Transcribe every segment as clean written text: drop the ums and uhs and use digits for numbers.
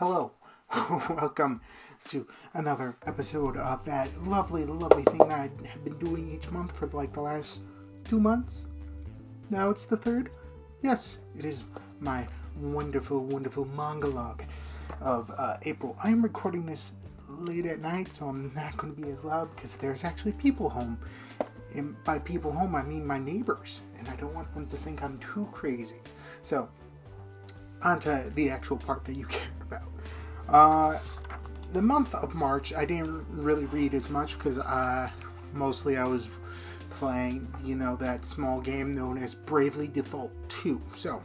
Hello, welcome to another episode of that lovely thing that I have been doing each month for like the last 2 months. Now it's the third. Yes, it is my wonderful Manga Log of April. I am recording this late at night, so I'm not going to be as loud because there's actually people home. And by people home, I mean my neighbors, and I don't want them to think I'm too crazy. So, on to the actual part that you care about. The month of March, I didn't really read as much because mostly I was playing, that small game known as Bravely Default 2. So,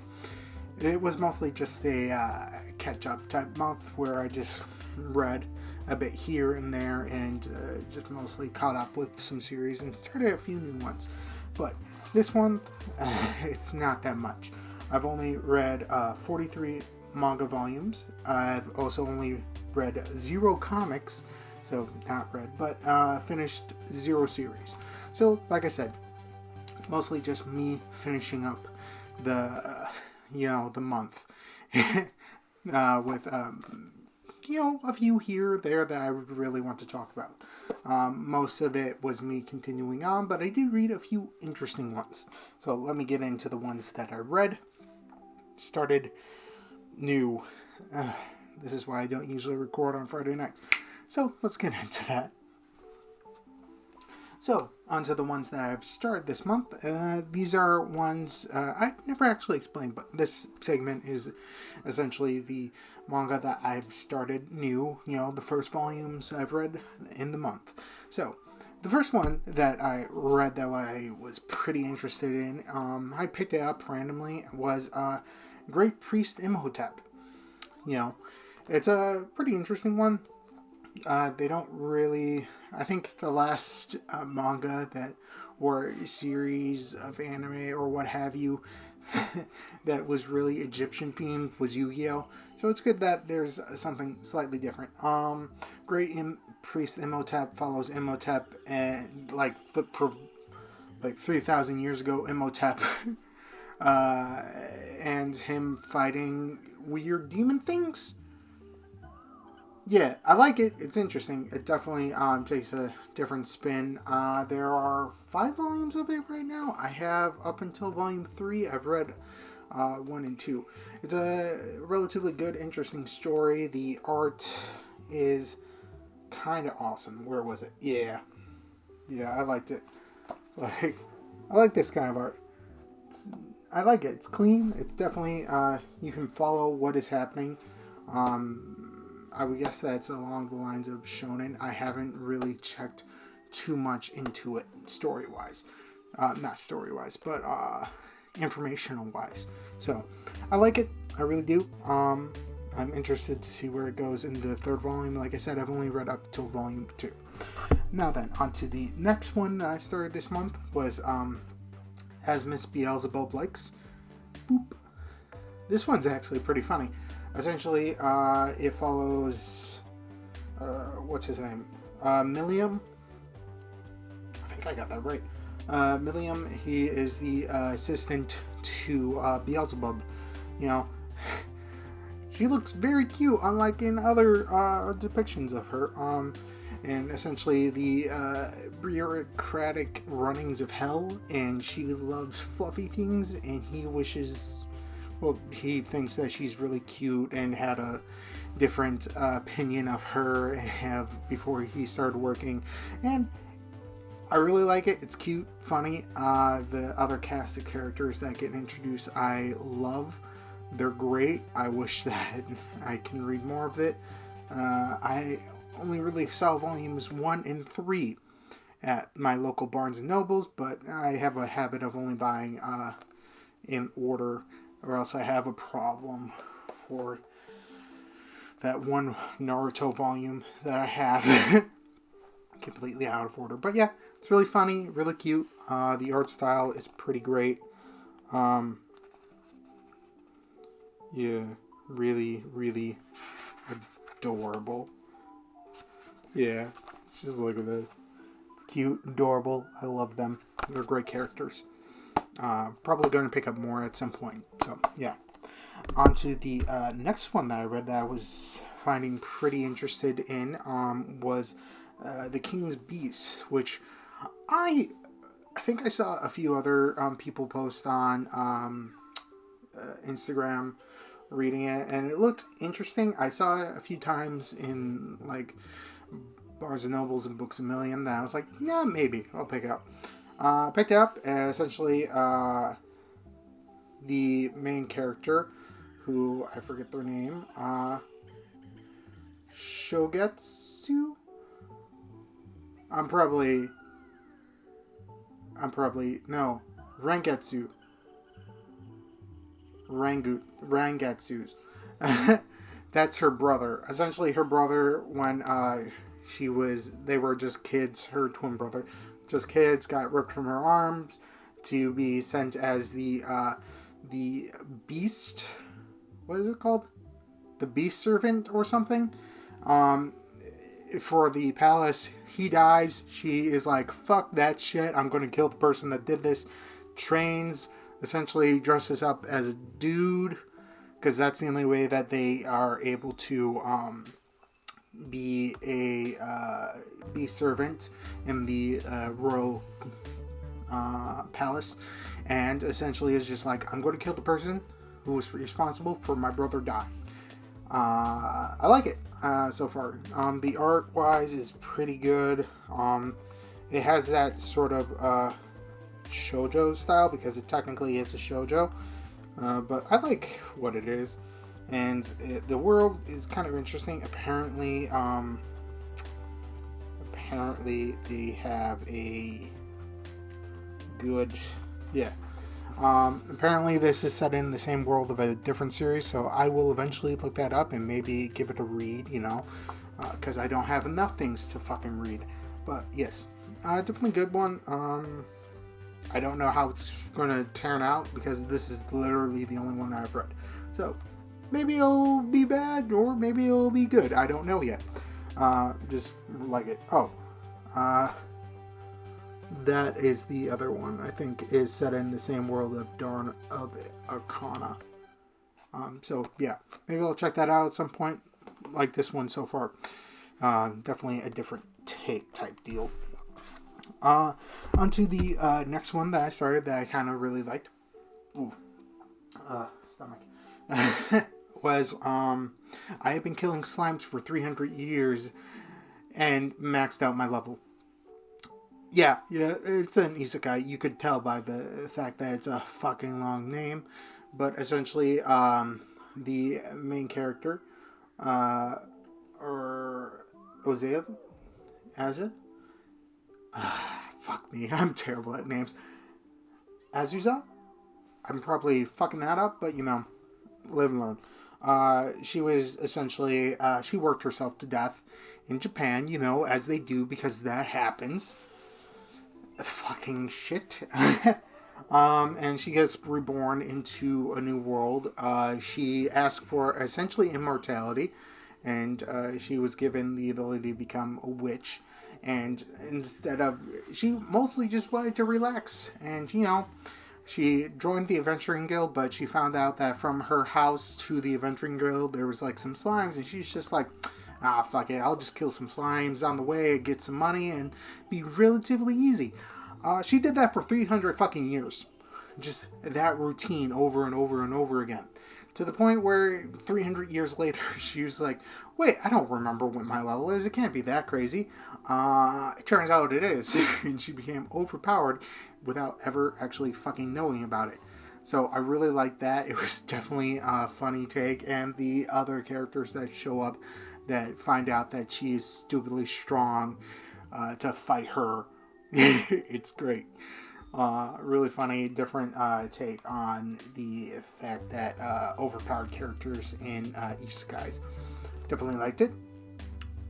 it was mostly just a catch-up type month where I just read a bit here and there and just mostly caught up with some series and started a few new ones. But this one, it's not that much. I've only read 43 manga volumes. I've also only read 0 comics, so not read, but finished 0 series. So, like I said, mostly just me finishing up the month with a few here or there that I would really want to talk about. Most of it was me continuing on, but I did read a few interesting ones. So let me get into the ones that I read. Started new. This is why I don't usually record on Friday nights. So let's get into that. So, onto the ones that I've started this month. These are ones I never actually explained, but this segment is essentially the manga that I've started new, the first volumes I've read in the month. So, the first one that I read that I was pretty interested in, I picked it up randomly, was Great Priest Imhotep. It's a pretty interesting one. They don't really... I think the last manga that or series of anime or what have you that was really Egyptian themed was Yu-Gi-Oh! So it's good that there's something slightly different. Priest Imhotep follows Imhotep and like 3,000 years ago Imhotep and him fighting weird demon things. Yeah, I like it. It's interesting. It definitely takes a different spin. There are 5 volumes of it right now. I have up until volume 3. I've read 1 and 2. It's a relatively good, interesting story. The art is kind of awesome. Where was it? Yeah, I liked it. I like this kind of art. I like it. It's clean. It's definitely you can follow what is happening. I would guess that's along the lines of shonen. I haven't really checked too much into it story-wise. Not story-wise, but informational-wise. So, I like it. I really do. I'm interested to see where it goes in the 3rd volume. Like I said, I've only read up till volume 2. Now then, on to the next one that I started this month was As Miss Beelzebub Likes. Boop. This one's actually pretty funny. Essentially, it follows, what's his name? Milliam? I think I got that right. Milliam, he is the assistant to Beelzebub. She looks very cute, unlike in other depictions of her. And essentially the bureaucratic runnings of hell, and she loves fluffy things, and he thinks that she's really cute and had a different opinion of her before he started working. And I really like it. It's cute, funny. The other cast of characters that get introduced, I love. They're great. I wish that I can read more of it. I only really saw volumes 1 and 3 at my local Barnes & Nobles, but I have a habit of only buying in order, or else I have a problem for that one Naruto volume that I have completely out of order. But yeah, it's really funny, really cute. The art style is pretty great. Yeah, really, really adorable. Yeah, just look at this. It's cute, adorable. I love them. They're great characters. Probably going to pick up more at some point. So, yeah. On to the next one that I read that I was finding pretty interested in was The King's Beast, which I think I saw a few other people post on Instagram reading it, and it looked interesting. I saw it a few times in like Barnes and Nobles and Books A Million that I was like, yeah, maybe I'll pick it up. Picked it up, and essentially the main character, who I forget their name, Shogetsu? I'm probably no, Rangetsu. Rangetsu's. That's her brother. Essentially, her brother, when they were just kids, her twin brother, just kids, got ripped from her arms to be sent as the beast. What is it called? The beast servant or something. For the palace. He dies. She is like, fuck that shit. I'm going to kill the person that did this. Trains, essentially dresses up as a dude, because that's the only way that they are able to be servant in the royal palace, and essentially is just like, I'm going to kill the person who was responsible for my brother dying. I like it so far. The art wise is pretty good. It has that sort of shoujo style, because it technically is a shoujo, but I like what it is, and the world is kind of interesting. Apparently they have a good, apparently this is set in the same world of a different series, so I will eventually look that up and maybe give it a read, because I don't have enough things to fucking read. But yes, definitely good one. I don't know how it's going to turn out, because this is literally the only one that I've read. So maybe it'll be bad, or maybe it'll be good. I don't know yet. Just like it. That is the other one, I think, is set in the same world of Dawn of Arcana. So, yeah. Maybe I'll check that out at some point. Like this one so far. Definitely a different take type deal. Onto the next one that I started that I kind of really liked. Stomach. Was, I have been killing slimes for 300 years and maxed out my level. Yeah, it's an Izakaya. You could tell by the fact that it's a fucking long name. But essentially, the main character, or Aza? Fuck me, I'm terrible at names. Azusa? I'm probably fucking that up, but live and learn. She was essentially, she worked herself to death in Japan, as they do, because that happens. Fucking shit. And she gets reborn into a new world. She asked for essentially immortality, and she was given the ability to become a witch. And she mostly just wanted to relax. And, she joined the Adventuring Guild, but she found out that from her house to the Adventuring Guild, there was like some slimes, and she's just like, fuck it, I'll just kill some slimes on the way, get some money, and be relatively easy. She did that for 300 fucking years. Just that routine over and over and over again. To the point where 300 years later, she was like, wait, I don't remember what my level is. It can't be that crazy. It turns out it is. And she became overpowered without ever actually fucking knowing about it. So I really liked that. It was definitely a funny take. And the other characters that show up that find out that she is stupidly strong to fight her. It's great. Really funny, different take on the fact that overpowered characters in isekais. Definitely liked it.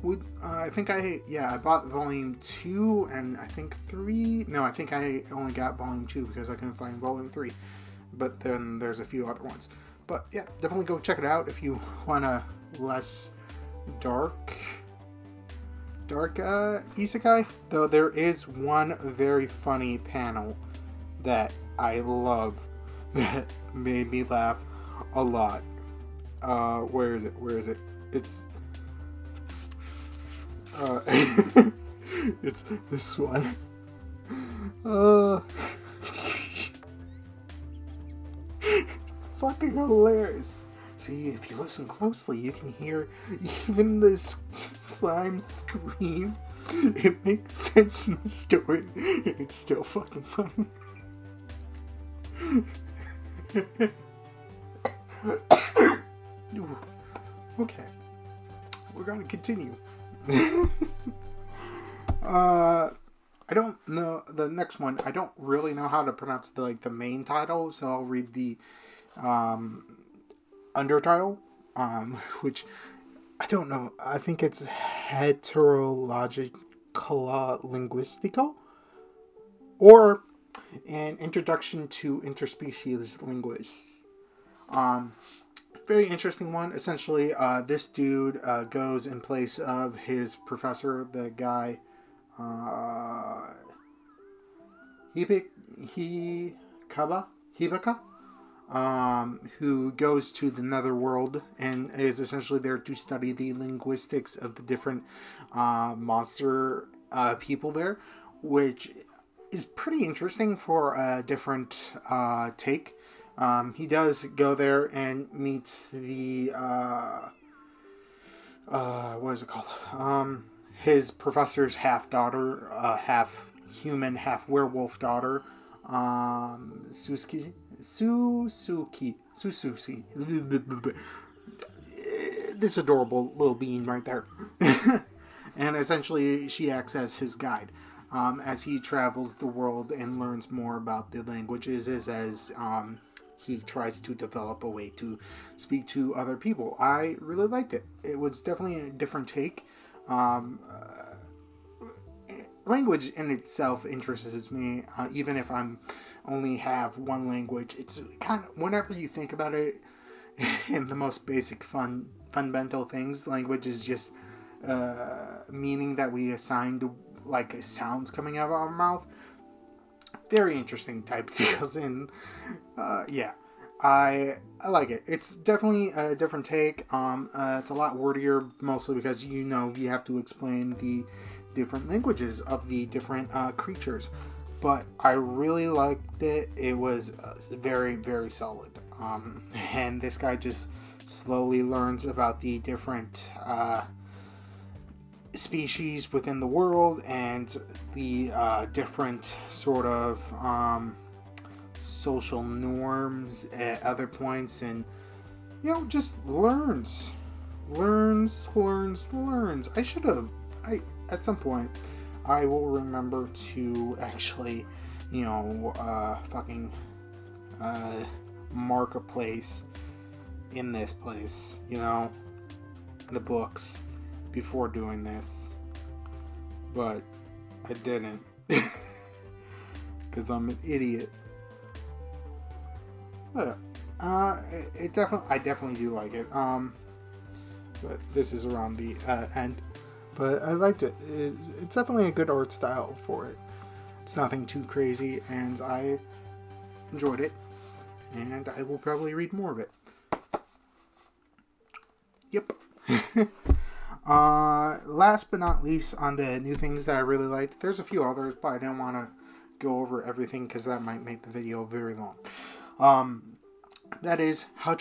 I bought volume 2 and I think 3. No, I think I only got volume 2 because I couldn't find volume 3. But then there's a few other ones. But yeah, definitely go check it out if you want a less dark isekai. Though there is one very funny panel that I love that made me laugh a lot. Where is it? It's it's this one. Fucking hilarious. See, if you listen closely, you can hear even the slime scream. It makes sense in the story. It's still fucking funny. Okay, we're gonna continue. I don't know the next one. I don't really know how to pronounce the main title, so I'll read the undertitle, which I don't know. I think it's Heterologica Linguistico, or an Introduction to Interspecies Linguists. Very interesting one. Essentially, this dude goes in place of his professor, the guy Hibaka, who goes to the netherworld and is essentially there to study the linguistics of the different monster people there, which is pretty interesting for a different take. He does go there and meets the what is it called? His professor's half daughter, half human, half werewolf daughter, Susuki. This adorable little bean right there. And essentially, she acts as his guide as he travels the world and learns more about the languages, as he tries to develop a way to speak to other people. I really liked it. It was definitely a different take. Language in itself interests me, even if I'm only have one language. It's kind of, whenever you think about it, in the most basic fundamental things, language is just meaning that we assign to sounds coming out of our mouth. Very interesting type deals, and yeah, I like it. It's definitely a different take. It's a lot wordier, mostly because you have to explain the different languages of the different creatures. But I really liked it. It was very, very solid. And this guy just slowly learns about the different species within the world and the different sort of social norms at other points, and just learns. At some point I will remember to actually mark a place in this place, the books, before doing this, but I didn't because I'm an idiot. But I definitely do like it. But this is around the end. But I liked it. It's definitely a good art style for it. It's nothing too crazy, and I enjoyed it. And I will probably read more of it. Yep. Last but not least, on the new things that I really liked, there's a few others, but I didn't want to go over everything because that might make the video very long. That is how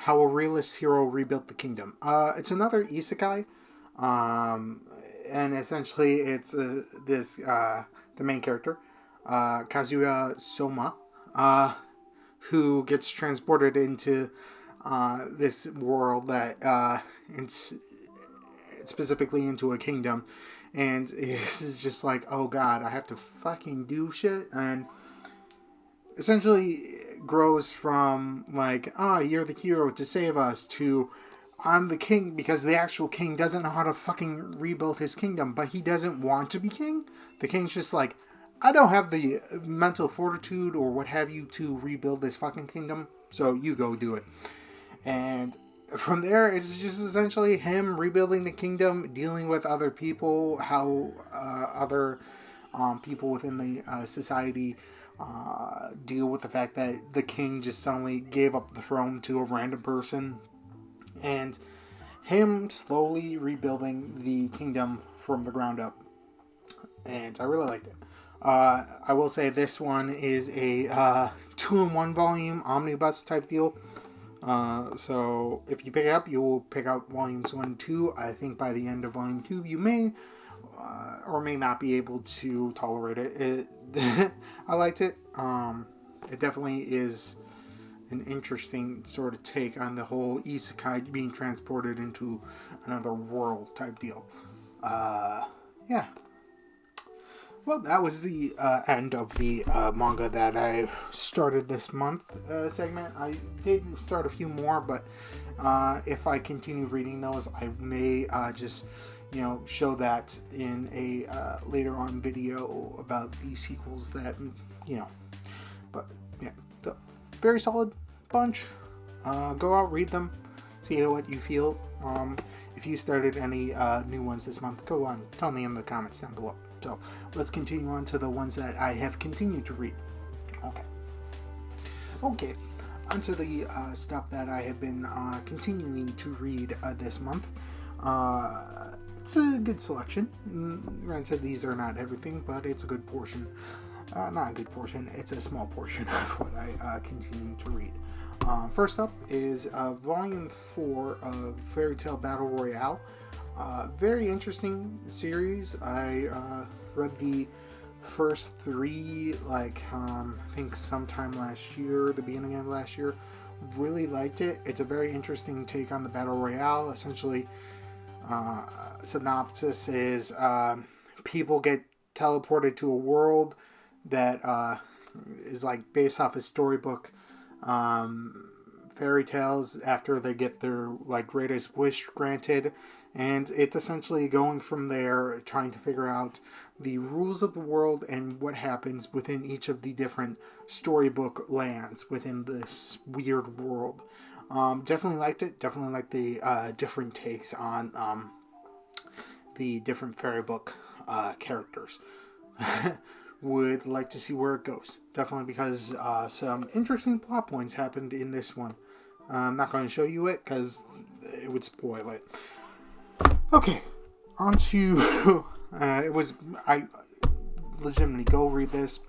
a realist hero rebuilt the kingdom. It's another isekai, and essentially it's the main character, Kazuya Soma, who gets transported into this world that it's specifically into a kingdom, and this is just like, oh god, I have to fucking do shit, and essentially grows from you're the hero to save us, to I'm the king, because the actual king doesn't know how to fucking rebuild his kingdom, but he doesn't want to be king. The king's just like, I don't have the mental fortitude or what have you to rebuild this fucking kingdom, so you go do it. And from there, it's just essentially him rebuilding the kingdom, dealing with other people, how other people within the society deal with the fact that the king just suddenly gave up the throne to a random person, and him slowly rebuilding the kingdom from the ground up. And I really liked it. I will say this one is a 2-in-1 volume omnibus type deal. So if you pick it up, you will pick up volumes 1 and 2. I think by the end of volume 2, you may or may not be able to tolerate it. I liked it. It definitely is an interesting sort of take on the whole isekai being transported into another world type deal. Yeah. Well, that was the end of the manga that I started this month segment. I did start a few more, but if I continue reading those, I may just, show that in a later on video about the sequels that, But, yeah, so, very solid bunch. Go out, read them, see what you feel. If you started any new ones this month, go on, tell me in the comments down below. So let's continue on to the ones that I have continued to read. Okay. Onto the stuff that I have been continuing to read this month. It's a good selection. Granted, these are not everything, but it's a good portion. Not a good portion, it's a small portion of what I continue to read. First up is Volume 4 of Fairy Tail Battle Royale. Very interesting series. I read the first 3, I think sometime last year, the beginning of last year. Really liked it. It's a very interesting take on the Battle Royale. Essentially, synopsis is people get teleported to a world that is based off a storybook fairy tales after they get their greatest wish granted, and it's essentially going from there, trying to figure out the rules of the world and what happens within each of the different storybook lands within this weird world. Definitely liked it. Definitely liked the different takes on the different fairy book characters. Would like to see where it goes. Definitely, because some interesting plot points happened in this one. I'm not going to show you it because it would spoil it. Okay, on to I legitimately go read this.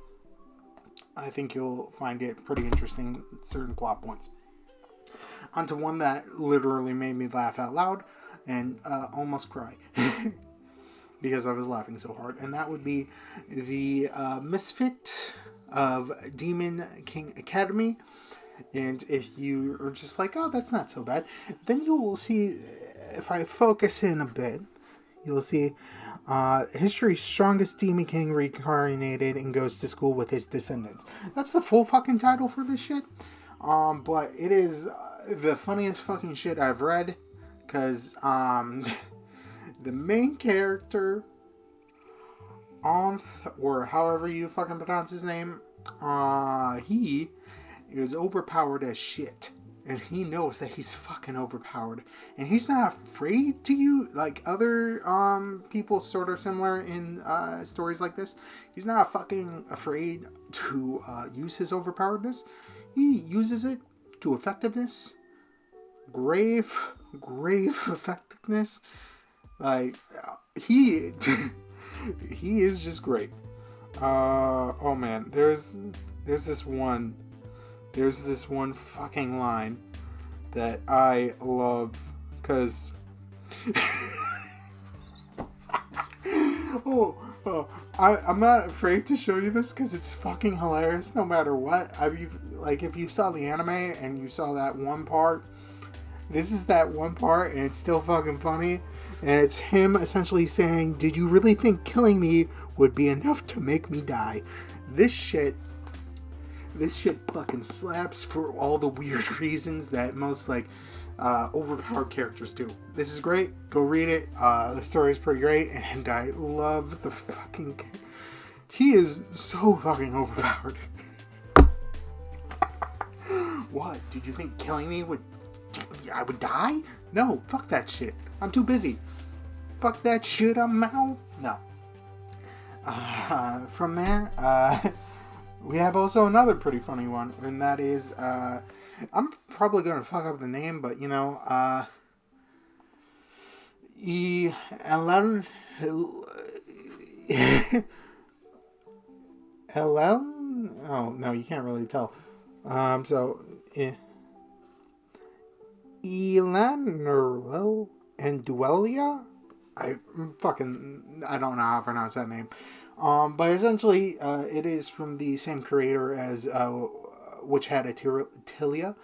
I think you'll find it pretty interesting, certain plot points. On to one that literally made me laugh out loud and almost cry. Because I was laughing so hard. And that would be the Misfit of Demon King Academy. And if you are just like, oh, that's not so bad, then you will see, if I focus in a bit, you'll see history's strongest demon king reincarnated and goes to school with his descendants. That's the full fucking title for this shit. But it is the funniest fucking shit I've read. Because, the main character, or however you fucking pronounce his name, he is overpowered as shit. And he knows that he's fucking overpowered. And he's not afraid to use, like other people sort of similar in stories like this. He's not fucking afraid to use his overpoweredness. He uses it to effectiveness. Grave effectiveness. He is just great. Oh man, there's this one fucking line that I love, cause I'm not afraid to show you this because it's fucking hilarious no matter what. If you saw the anime and you saw that one part, this is that one part and it's still fucking funny. And it's him essentially saying, did you really think killing me would be enough to make me die? This shit fucking slaps for all the weird reasons that most overpowered characters do. This is great. Go read it. The story is pretty great, and I love the fucking... He is so fucking overpowered. What? Did you think killing me I would die? No, fuck that shit. I'm too busy. Fuck that shit, I'm out. No. From there, we have also another pretty funny one, and that is, I'm probably going to fuck up the name, but, Ellen... Ellen? Oh, no, you can't really tell. Elan and Duelia? I don't know how to pronounce that name. But essentially, it is from the same creator as Which Had a Tilia.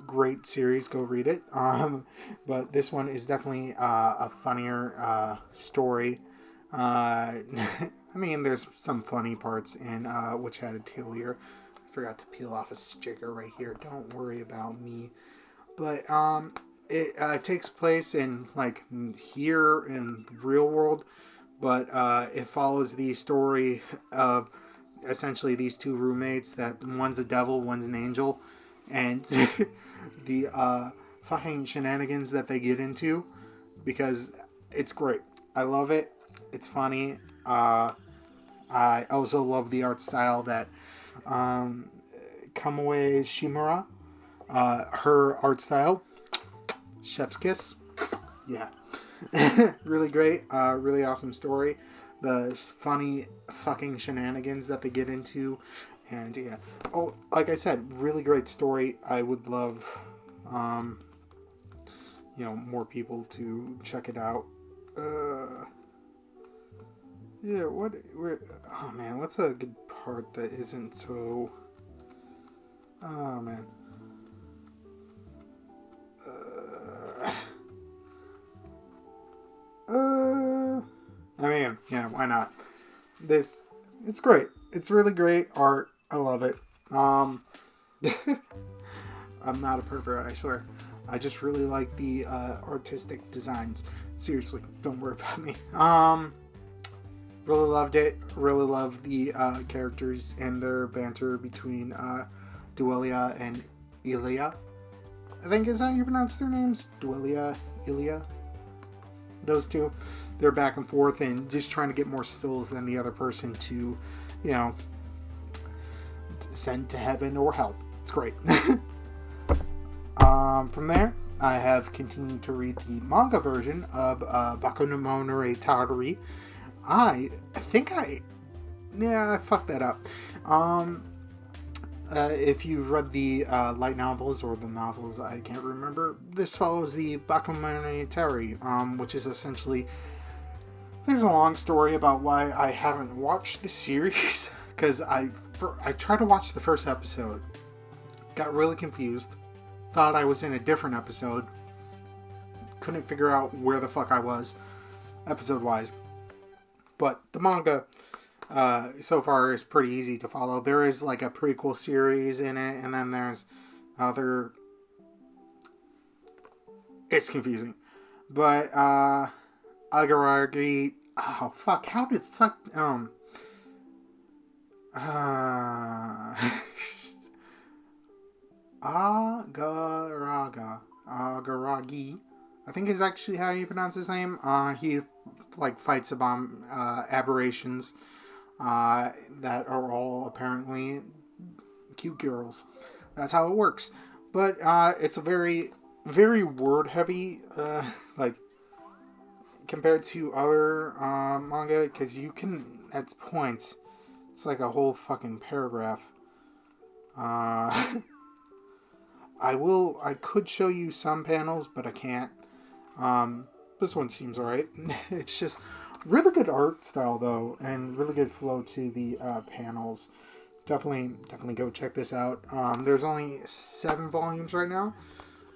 Great series, go read it. But this one is definitely a funnier story. I mean, there's some funny parts in Which Had a Tilia. I forgot to peel off a sticker right here. Don't worry about me. But it takes place in here in the real world, but it follows the story of essentially these two roommates that one's a devil, one's an angel, and the fucking shenanigans that they get into, because it's great. I love it. It's funny. I also love the art style that Kamue Shimura, her art style, chef's kiss. Yeah. Really great. Really awesome story. The funny fucking shenanigans that they get into. And yeah. Oh, like I said, really great story. I would love, more people to check it out. Yeah, oh man, what's a good part that isn't so... Oh man. I mean, yeah, why not? It's great. It's really great art. I love it. I'm not a pervert, I swear. I just really like the artistic designs. Seriously, don't worry about me. Really loved it. Really love the characters and their banter between Duelia and Ilia. I think is how you pronounce their names. Duelia, Ilia. Those two. They're back and forth and just trying to get more souls than the other person to, send to heaven or hell. It's great. From there, I have continued to read the manga version of Bakugoumonoreitari. I fucked that up. If you've read the light novels or the novels, I can't remember. This follows the Bakugoumonoreitari, which is essentially... There's a long story about why I haven't watched the series, because I tried to watch the first episode, got really confused, thought I was in a different episode, couldn't figure out where the fuck I was, episode-wise. But the manga, so far, is pretty easy to follow. There is a prequel series in it, and then there's other... It's confusing. But, Agaragi... Oh, fuck. How did... Fuck... Agaragi. I think is actually how you pronounce his name. He, fights about aberrations that are all apparently cute girls. That's how it works. But it's a very, very word-heavy, compared to other manga, because you can, at points, it's like a whole fucking paragraph. I could show you some panels, but I can't. This one seems alright. It's just really good art style, though, and really good flow to the panels. Definitely go check this out. There's only 7 volumes right now,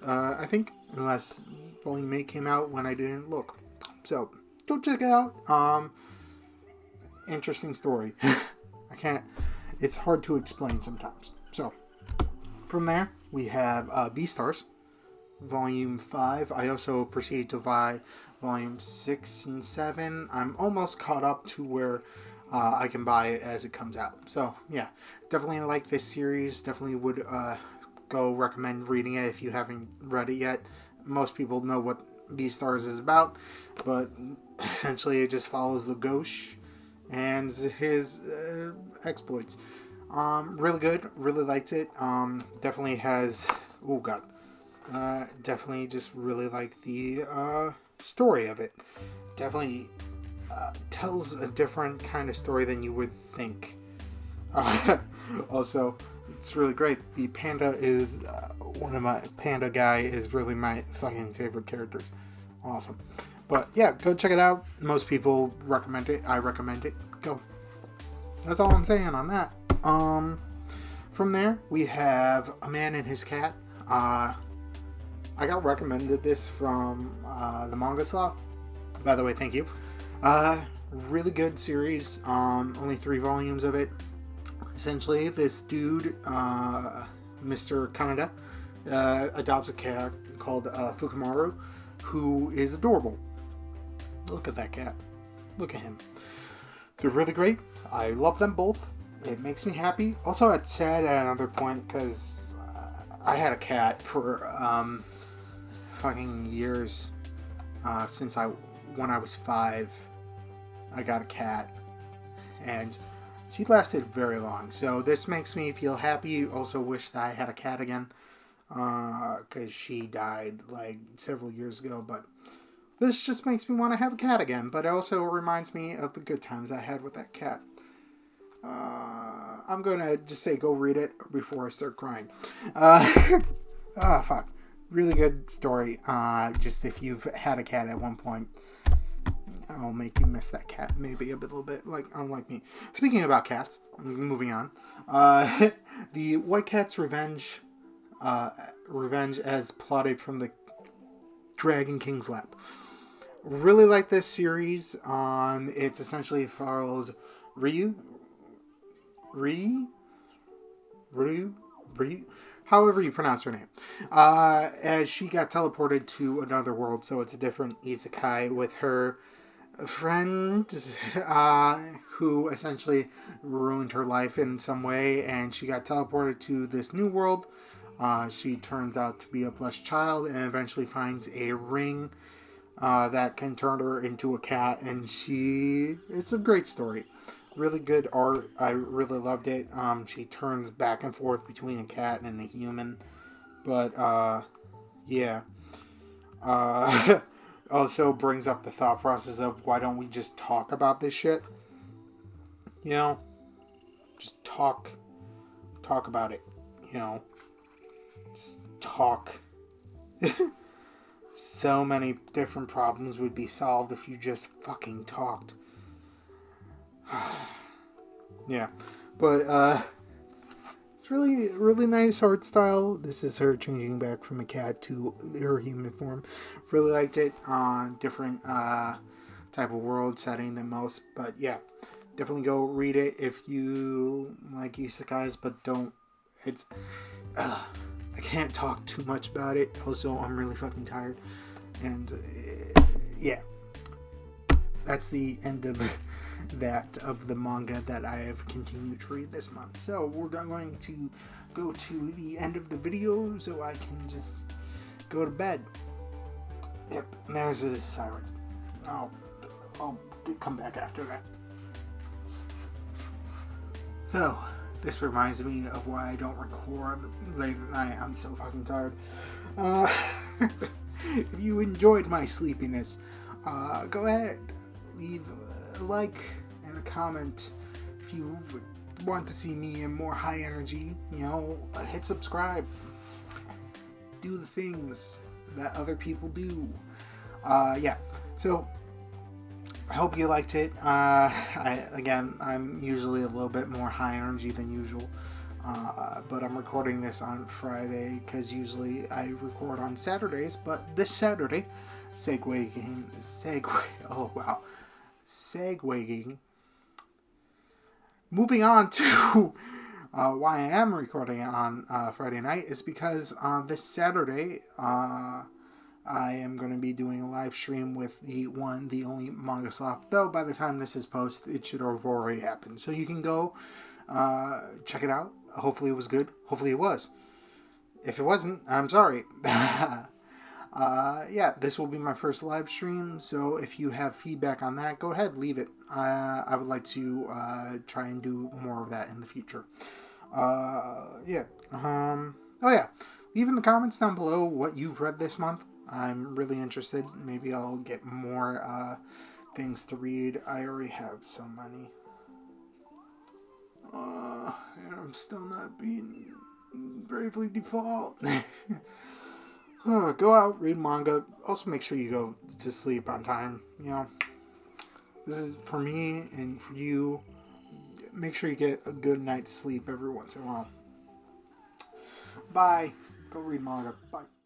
I think, unless Volume 8 came out when I didn't look. So, go check it out. Interesting story. It's hard to explain sometimes. So, from there, we have Beastars, Volume 5. I also proceeded to buy Volume 6 and 7. I'm almost caught up to where I can buy it as it comes out. So, yeah, definitely like this series. Definitely would go recommend reading it if you haven't read it yet. Most people know what Beastars is about, but essentially it just follows the Gauche and his exploits. Really good. Really liked it. Definitely has. Oh god. Definitely just really like the story of it. Definitely tells a different kind of story than you would think. Also, it's really great. The panda is panda guy is really my fucking favorite characters. Awesome. But yeah, go check it out. Most people recommend it. I recommend it. Go. That's all I'm saying on that. From there, we have A Man and His Cat. I got recommended this from TheMangaSloth. By the way, thank you. Really good series. Only 3 volumes of it. Essentially, this dude, Mr. Kaneda, adopts a cat called Fukumaru, who is adorable. Look at that cat. Look at him. They're really great. I love them both. It makes me happy. Also, it's sad at another point because I had a cat for fucking years. Since when I was 5, I got a cat, and she lasted very long. So this makes me feel happy. Also, wish that I had a cat again, because she died like several years ago. But this just makes me want to have a cat again. But it also reminds me of the good times I had with that cat. I'm gonna just say go read it before I start crying. Fuck. Really good story. Just if you've had a cat at one point, I'll make you miss that cat maybe a little bit, like unlike me. Speaking about cats, moving on. The White Cat's Revenge as plotted from the Dragon King's lap. Really like this series. It essentially follows Ryu, however you pronounce her name, as she got teleported to another world. So it's a different Izakaya with her friend, who essentially ruined her life in some way, and she got teleported to this new world. She turns out to be a blessed child and eventually finds a ring that can turn her into a cat, and it's a great story. Really good art. I really loved it. She turns back and forth between a cat and a human. But, yeah. Also brings up the thought process of why don't we just talk about this shit? You know? Just talk about it. You know? Just talk. So many different problems would be solved if you just fucking talked. Yeah, but it's really nice art style. This is her changing back from a cat to her human form. Really liked it. Different type of world setting than most, but yeah, definitely go read it if you like isekais, but don't. It's I can't talk too much about it. Also, I'm really fucking tired, and yeah, that's the end of of the manga that I have continued to read this month. So we're going to go to the end of the video so I can just go to bed. Yep, and there's the sirens. I'll come back after that. So this reminds me of why I don't record late at night. I'm so fucking tired. If you enjoyed my sleepiness, go ahead, leave a like and a comment. If you want to see me in more high energy, hit subscribe. Do the things that other people do. Yeah, so I hope you liked it. I'm usually a little bit more high energy than usual, but I'm recording this on Friday because usually I record on Saturdays, but this Saturday, segueing. Moving on to why I am recording on Friday night is because this Saturday I am going to be doing a live stream with the only MangaSloth. Though by the time this is posted, it should have already happened. So you can go check it out. Hopefully it was good. Hopefully it was. If it wasn't, I'm sorry. Yeah, this will be my first live stream, so if you have feedback on that, go ahead, leave it. I would like to try and do more of that in the future. Yeah. Oh yeah. Leave in the comments down below what you've read this month. I'm really interested. Maybe I'll get more things to read. I already have so many. And I'm still not being Bravely Default. Go out, read manga. Also, make sure you go to sleep on time. This is for me and for you. Make sure you get a good night's sleep every once in a while. Bye. Go read manga. Bye.